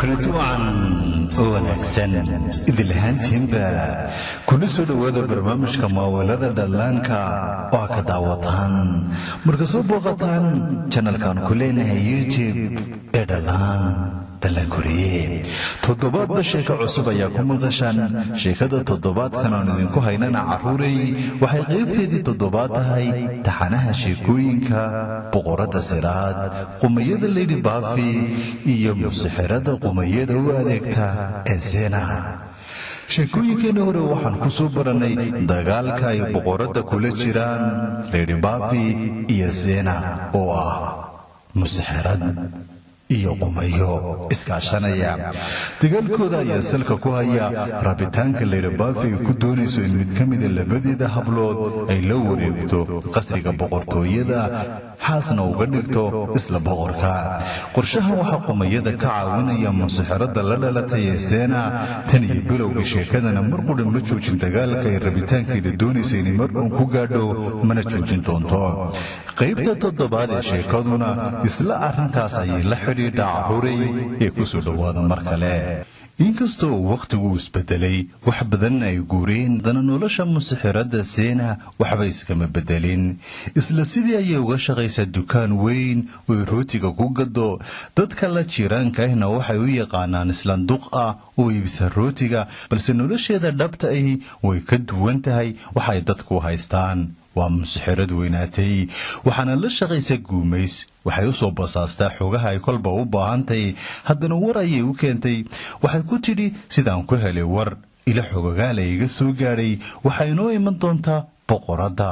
كنتوعا ونكسن إذ الهانتين با كنسو لوذا برمامش كما ولذا دلانكا وكدا وطان مركزو بوغطان چانل كان كلين يوتيوب إدلان دلان كوريه تضبات بشيكا عصوبة ياكم الغشان شيكا تضبات كانوا ندينكو هينانا عروري وحي غيبتي دي تضبات هاي تحانها شيكوينكا بغورة سيراد قمية الليدي بافي إيام مسحرة قمية دو أديكتا إنسانا sheekooyinkeena hore waxaan ku soo baranay dagaalka ay boqorada kula jiraan Lady Buffy iyo Xena oo ah musixirad iyo qumayo iskaashanaya dagaalkooda ayaa salka ku haya rabitaanka Lady Buffy ku doonayso in mid kamid ah labadeeda hablood ay la wareegto qasriga boqortooyada xaasna uga dhigto isla boqorka qorshaha waxa qumayada ka caawinaya musixirada la dhalatay Xena tan iyo bilowga sheekadana marqudhan ma joojin dagaalka ay rabitaankeeda doonayso in markuu ku gaadho mana joojin doonto qaybta toddobaad ee sheekaduna isla arrintaas ay la xiriirtaa caruuray ee ku soo dhawaada mar kale inkastoo waqtigu isbedelay wax badan ay guureen dana nolosha musixirada Xena waxba iskama bedelin isla sidii ay uga shaqaysaa dukaan weyn oo rootiga ku gado dadka la jiraanka ahna waxay u yaqaanaan islanduq ah oo iibisa rootiga balse nolosheeda dhabta ah way ka duwan tahay waxay dadku haystaan waa musixirad weynaatay waxaana la shaqaysaa guumays waxay u soo basaastaa xogaha ay kolba u baahantay haddana war ayay u keentay waxay ku tidhi sidaan ku helay war ila xogagaal ay iga soo gaadhay waxay noo iman doontaa boqorada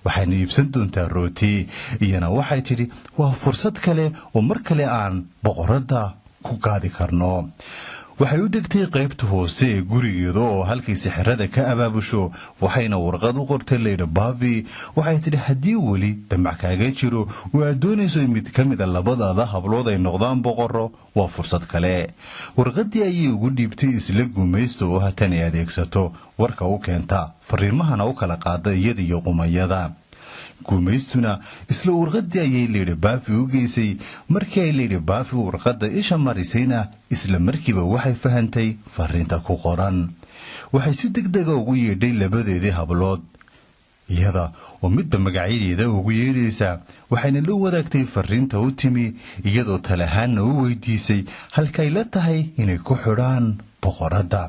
waxayna iibsan doontaa rooti iyana waxay tidhi waa fursad kale oo mar kale aan boqorada ku gaadi karno waxay u degtay qaybta hoose ee gurigeeda oo halkii sixirada ka abaabusho waxayna warqad u qortay Lady Buffy waxay tidhi haddii weli damac kaaga jiro oo aad doonayso mid ka mid ah labadaada hablood ay noqdaan boqorro waa fursad kale warqadii ayay ugu dhiibtay isla gumaysta oo hatan ay adeegsato warka u keenta fariimahana u kala qaada iyada iyo qumayada gumaystuna isla warqadii ayay Lady Buffy u geysay markii ay Lady Buffy warqada isha marisayna isla markiiba waxay fahantay fariinta ku qoran waxay si degdeg ah ugu yeedhay labadeedii hablood iyada oo midba magacyadeeda ugu yeedhaysa waxayna la wadaagtay fariinta u timi iyadoo talahaana u weydiisay halkay la tahay inay ku xidhaan boqorada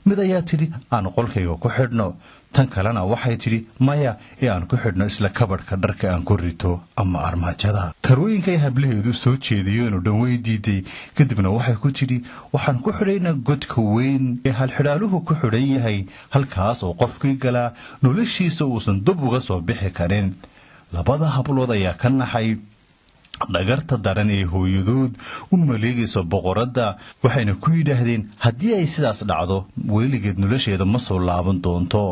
mid ayaa tidhi aan qolkayga ku xidhno tan kalena waxay tidhi maya ee aan ku xidhno isla kabadhka dharka aan ku rito ama armaajada tarooyinkay hablaheedu soo jeediyeen oo dhan way diiday kadibna waxay ku tidhi waxaan ku xidhaynaa godka weyn ee halxidhaaluhu ku xidhan yahay halkaas oo qofkii galaa noloshiisa uusan dub uga soo bixi karin labada hablood ayaa ka naxay dhagarta daran ee hooyadood u maleegayso boqorada waxayna ku yidhaahdeen haddii ay sidaas dhacdo weligeed nolosheeda ma soo laaban doonto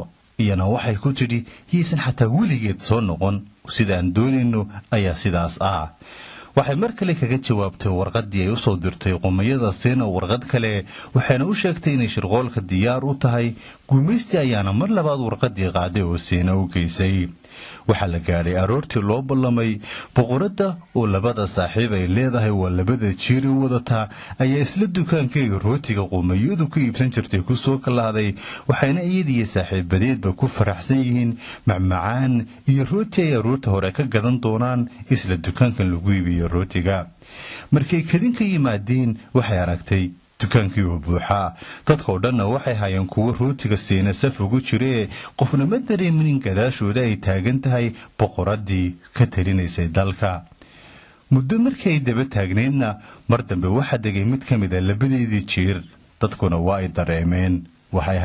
iyana waxay ku tidhi yaysan xataa weligeed soo noqon sidaan doonayno ayaa sidaas ah waxay mar kale kaga jawaabtay warqadii ay u soo dirtay qumayada Xena warqad kale waxayna u sheegtay inay shirqoolka diyaar u tahay guumaystii ayaana mar labaad warqadii qaaday oo Xena u geysay waxa la gaaray aroortii loo ballamay boqorada oo labada saaxiib ay leedahay waa labada jiir wadata ayaa isla dukaankayga rootiga qumayadu ku iibsan jirtay ku soo kalaaday waxayna iyadii saaxiibadeedba ku faraxsan yihiin macmacaan iyo rooti ay aroorta hore ka gadan doonaan isla dukaankan lagu iibiyo rootiga markay kadinka yimaadeen waxay aragtay dukaankii oo buuxa dadkoo dhanna waxay hayeen kuwa rootiga Xena saf ugu jiree qofna ma dareemin gadaashooda ay taagan tahay boqoradii ka talinaysay dalka muddo markii ay daba taagneedna mar dambe waxa degay mid ka mid ah labadeedii jiir dadkuna waa ay dareemeen waxay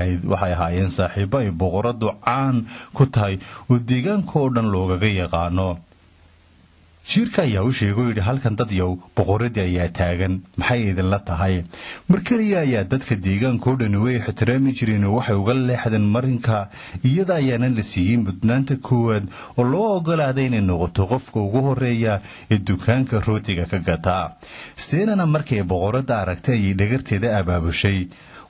ahaayeen saaxiibo ay boqoradu caan ku tahay oo deegaanka oo dhan loogaga yaqaano jiirka ayaa u sheegay yidhi halkan dad yow boqoradii ayaa taagan maxay idinla tahay markaliya ayaa dadka deegaanka oo dhan way ixtiraami jireen oo waxay uga leexdeen marinka iyada ayaana la siiyey mudnaanta koowaad oo loo ogolaaday inay noqoto qofka ugu horeeya ee dukaanka rootiga ka gata Xenana markay boqorada aragtay ayay dhagarteeda abaabushay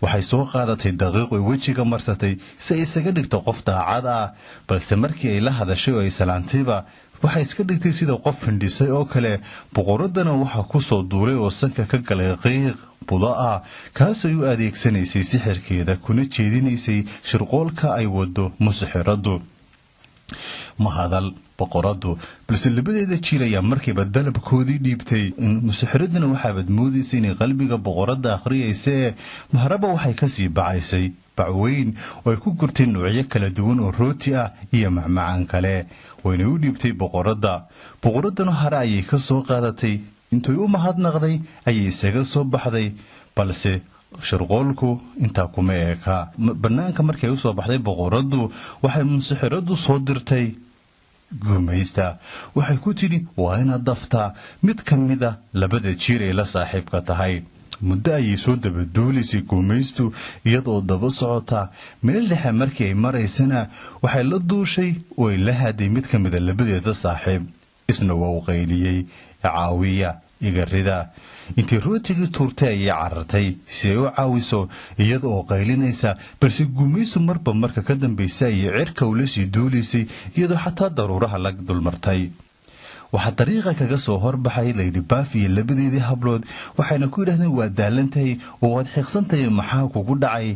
waxay soo qaadatay daqiiq oo wajiga marsatay si ay isaga dhigto qof daacad ah balse markii ay la hadashay oo ay salaantayba waxay iska dhigtay sida qof findhisay oo kale boqoradana waxa ku soo duulay oo sanka ka galay qiiq budo ah kaas ay u adeegsanaysay sixirkeeda kuna jeedinaysay shirqoolka ay wado musixiradu ma hadal boqoradu balse labadeeda jiil ayaa markiiba dalabkoodii dhiibtay musixiraduna waxaabad moodaysay inay qalbiga boqorada akhriyaysa maharaba waxay kasii bacaysay bacweyn oo ay ku gurtay noocyo kala duwan oo rooti ah iyo macmacaan kale wayna u dhiibtay boqoraduna hare ayay ka soo qaadatay intay u mahadnaqday ayay isaga soo baxday balse shirqoolku intaa kuma eeka bannaanka markay u soo baxday boqoradu waxay musixiradu soo dirtay gumaysta waxay ku tidhi waa inaad daftaa mid ka mida labada jiir ee la saaxiibka tahay muddo ayay soo dabaduulaysay gumaystu iyadoo daba socota meel dhexe markii ay maraysana waxay la duushay oo ay la haaday mid ka mida labadeeda saaxiib isna waa u qayliyey caawiya igarida intii rootigii tuurtay ayay carartay si ay u caawiso iyada oo qaylinaysa balse gumaystu marba marka ka dambaysa ayay cirka ula sii duulaysay iyadoo xataa daruuraha la dulmartay waxaa dariiqa kaga soo horbaxay Lady Buffy iyo labadeedii hablood waxayna ku yidhaahdeen waa daalantahay oo waad xiiqsantahay maxaa kugu dhacay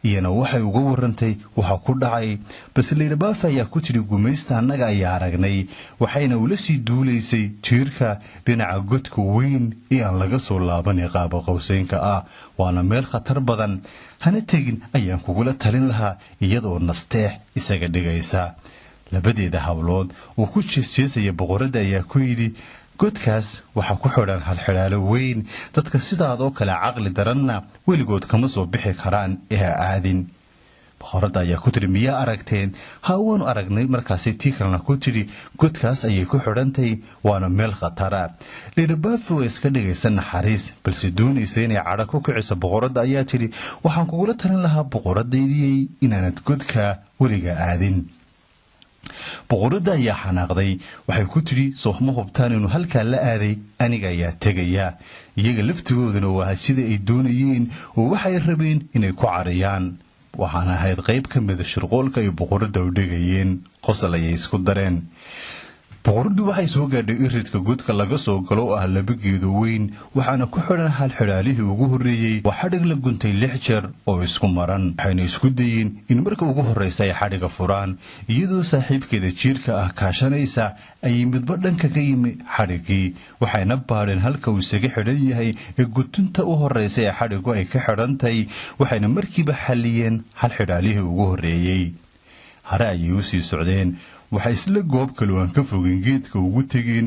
iyana waxay uga warantay waxa ku dhacay balse Lady Buffy ayaa ku tiri gumaysta annaga ayaa aragnay waxayna ula sii duulaysay jiirka dhinaca godka weyn ee aan laga soo laaban qaab qowsaynka ah waana meel khatar badan hana tegin ayaan kugula talin lahaa iyadoo nasteex isaga dhigaysa labadeeda hablood oo ku jeesjeesaya boqorada ayaa ku yidhi godkaas waxa ku xidhan hal xidhaalo weyn dadka sidaadoo kale caqli daranna weligood kama soo bixi karaan ee aadin boqorada ayaa ku tiri miyaa aragteen waanu aragnay markaasi tii kalena ku tiri godkaas ayay ku xidhantay waana meel khatara Lady Buffy oo iska dhigaysa naxariis balse doonaysa inay cadho ku kiciso boqorada ayaa tiri waxaan kugula talin lahaa boqoradaydii inaanad godka weliga aadin boqorada ayaa xanaaqday waxay ku tiri sooma hubtaan inuu halkaa la aaday aniga ayaa tegaya iyaga laftigooduna waa sida ay doonayeen oo waxay rabeen inay ku cariyaan waxaana ahayd qayb ka mid shirqoolka ay boqorada u dhigayeen qosol ayay isku dareen boqoradu waxay soo gaadhay iridka godka laga soo galo oo ah laba geedo weyn waxaana ku xidhan hal xidhaalihii ugu horreeyey waa xadhig la guntay 6 jeer oo isku maran waxayna isku dayeen in marka ugu horreysa ay xadhiga furaan iyadoo saaxiibkeeda jiirka ah kaashanaysa ayay midba dhanka ka yimi xadhigii waxayna baadheen halka uu isaga xidhan yahay ee gutunta u horreysa ee xadhigu ay ka xidhantay waxayna markiiba xalliyeen hal xidhaalihii ugu horreeyey hare ayay u sii socdeen waxay isla goob kale aan ka fogeen geedka ugu tageen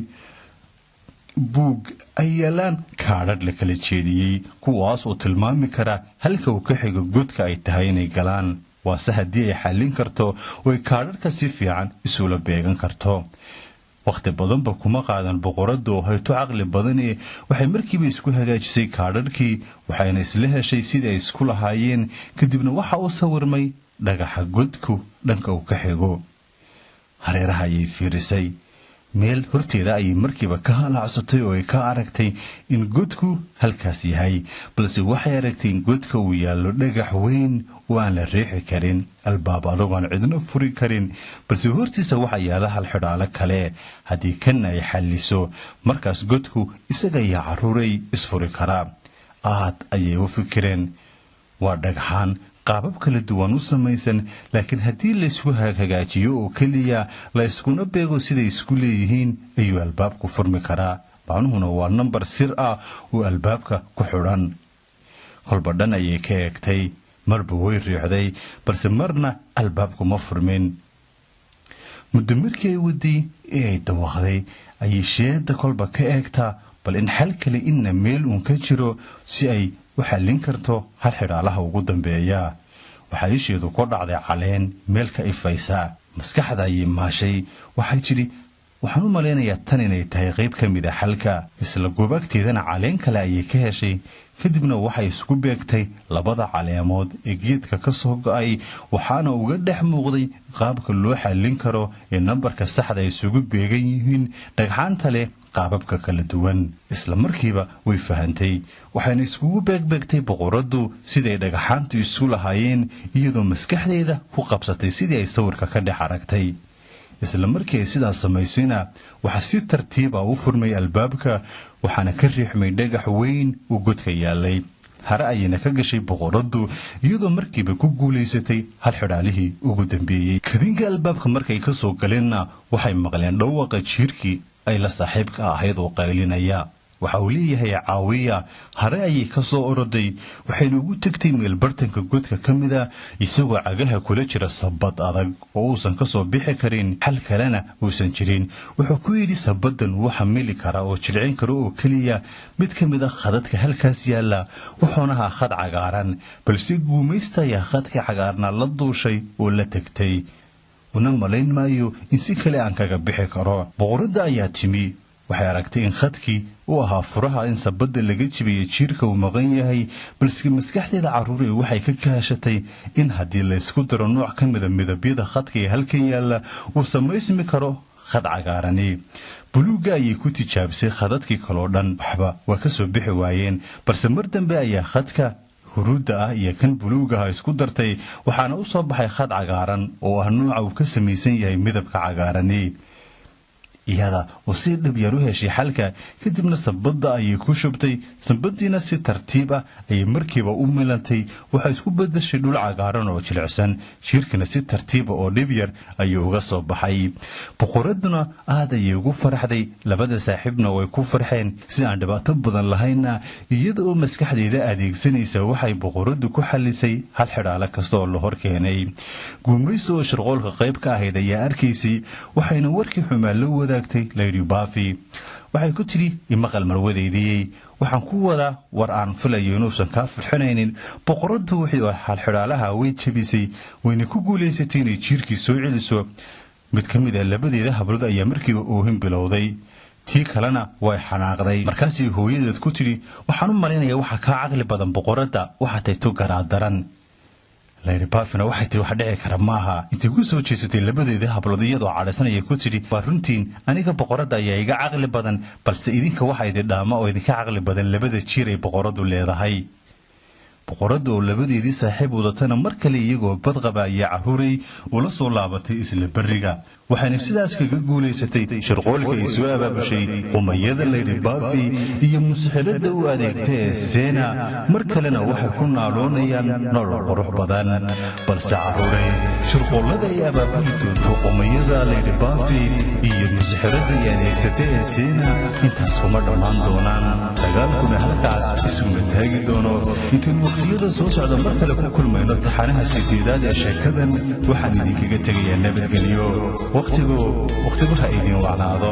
buug ay yeelaan kaadhadh la kala jeediyey kuwaas oo tilmaami kara halka uu ka xigo godka ay tahay inay galaan waase haddii ay xallin karto oo ay kaadhadhka si fiican isula beegan karto waqti badanba kuma qaadan boqorada oo hayto caqli badani waxay markiiba isku hagaajisay kaadhadhkii waxayna isla heshay sidii ay isku lahaayeen kadibna waxa uu sawirmay dhagaxa godku dhanka uu ka xigo hareeraha ayay fiirisay meel horteeda ayay markiiba ka halaacsatay oo ay ka aragtay in godku halkaas yahay balse waxay aragtay in godka uu yaallo dhagax weyn oo aan la riixi karin albaab adoon cidna furi karin balse hortiisa waxa yaala hal xidhaalo kale haddii kan ay xalliso markaas godku isaga ayaa caruuray isfuri karaa aad ayay u fikireen waa dhagxaan qaabab kala duwan u samaysan laakiin haddii la isku hagaajiyo oo keliya la iskuna beego siday isku leeyihiin ayuu albaabku furmi karaa macnuhuna waa nambar sir ah oo albaabka ku xidhan kolba dhan ayay ka eegtay marba way riixday balse marna albaabku ma furmin muddo markii ay waday ee ay dawaqday ayay sheeda kolba ka eegtaa bal in xal kale inna meel uun ka jiro si ay u xallin karto hal xidhaalaha ugu dambeeya waxaa isheedu ku dhacday caleen meel ka ifaysa maskaxda ayay maashay waxay tidhi waxaan u malaynayaa tan inay tahay qayb ka mid a xalka isla goobagteedana caleen kale ayay ka heshay kadibna waxay isku beegtay labada caleemood ee geedka ka soo go'ay waxaana uga dhex muuqday qaabka loo xallin karo ee nambarka saxda ay isugu beegan yihiin dhagxaanta leh qaababka kala duwan isla markiiba way fahantay waxayna iskugu beegbeegtay boqoradu siday dhagaxaantu isu lahaayeen iyadoo maskaxdeeda ku qabsatay sidii ay sawirka ka dhex aragtay isla markii ay sidaas samaysayna waxaa si tartiiba u furmay albaabka waxaana ka riixmay dhagax weyn oo godka yaalay hare ayayna ka gashay boqoradu iyadoo markiiba ku guulaysatay hal xidhaalihii ugu dambeeyey kadinka albaabka markay ka soo galeenna waxay maqleen dhawaaqa jiirkii ay la saaxiibka ahayd oo qaylinaya waxa uu leeyahay caawiya hare ayay ka soo oroday waxayna ugu tagtay meel bartanka godka ka mida isagoo cagaha kula jira sabad adag oo uusan ka soo bixi karin xal kalena uusan jirin wuxuu ku yidhi sabadan wuu xamili kara oo jilcin kara oo keliya mid ka mid ah khadadka halkaas yaalla wuxuuna ahaa khad cagaaran balse guumaysta ayaa khadka cagaarna la duushay oo la tagtay una malayn maayo in si kale aan kaga bixi karo boqorada ayaa timi waxay aragtay in khadkii uu ahaa furaha in sabada laga jibiyay jiirka uu maqan yahay balse maskaxdeeda caruuray waxay ka kaashatay in haddii la isku daro nooc ka mida midabyada khadka ee halkan yaalla uu samaysmi karo khad cagaarani buluuga ayay ku tijaabisay khadadkii kaloo dhan waxba waa ka soo bixi waayeen balse mar dambe ayaa khadka huruudda ah iyo kan buluugaha isku dartay waxaana u soo baxay khad cagaaran oo ah nooca uu ka samaysan yahay midabka cagaarani iyada oo si dhib yar u heshay xalka kadibna sabada ayay ku shubtay sabadiina si tartiib ah ayay markiiba u milantay waxay isku bedeshay dhul cagaaran oo jilicsan jiirkana si tartiiba oo dhib yar ayuu uga soo baxay boqoraduna aad ayay ugu faraxday labada saaxiibna way ku farxeen si aan dhibaato badan lahayna iyada oo maskaxdeeda adeegsanaysa waxay boqoradu ku xalisay hal xidhaalo kasta oo la hor keenay guumaysta oo shirqoolka qayb ka ahayd ayaa arkaysay waxayna warkii xumaa la wadaagtay lady Buffy waxay ku tiri imaqal marwadeedii waxaan ku wadaa war aan filayo inuusan ka farxinaynin boqoradu wixii hal xidhaalaha way jabisay wayna ku guulaysatay inay jiirkii soo celiso mid ka mid ah labadeeda hablood ayaa markiiba oohin bilowday tii kalena way xanaaqday markaasii hooyadeed ku tiri waxaan u maleynayaa waxa ka caqli badan boqorada waxa tay to garaadaran lady Buffy waxay tiri wax dhici kara maaha intay ku soo jeesatay labadeeda hablood iyadoo cadhaysanaya ku tiri waa runtiin aniga boqorada ayaa iga caqli badan balse idinka waxa idin dhaama oo idinka caqli badan labada jiir ay boqoradu leedahay boqorada oo labadeedii saaxiib wadatana mar kale iyagoo badqaba ayaa caruuray ula soo laabatay isla bariga waxayna sidaas kaga guulaysatay shirqoolka ay soo abaabushay qumayada lady Buffy iyo musixirada u adeegtay Xena mar kalena waxay ku naaloonayaan nolol qurux badan balse caruuray shirqoolada ay abaabuli doonto qumayada lady Buffy iyo musixirada ay adeegsatay Xena intaas kuma dhammaan doonaan dagaalkuna halkaas isuma taagi doono intii waqtiyada soo socda mar kale ku kulmayno taxanaha sideedaad ee sheekadan waxaan idinkaga tegayaa nabadgelyo waqtigu ha idin wacnaado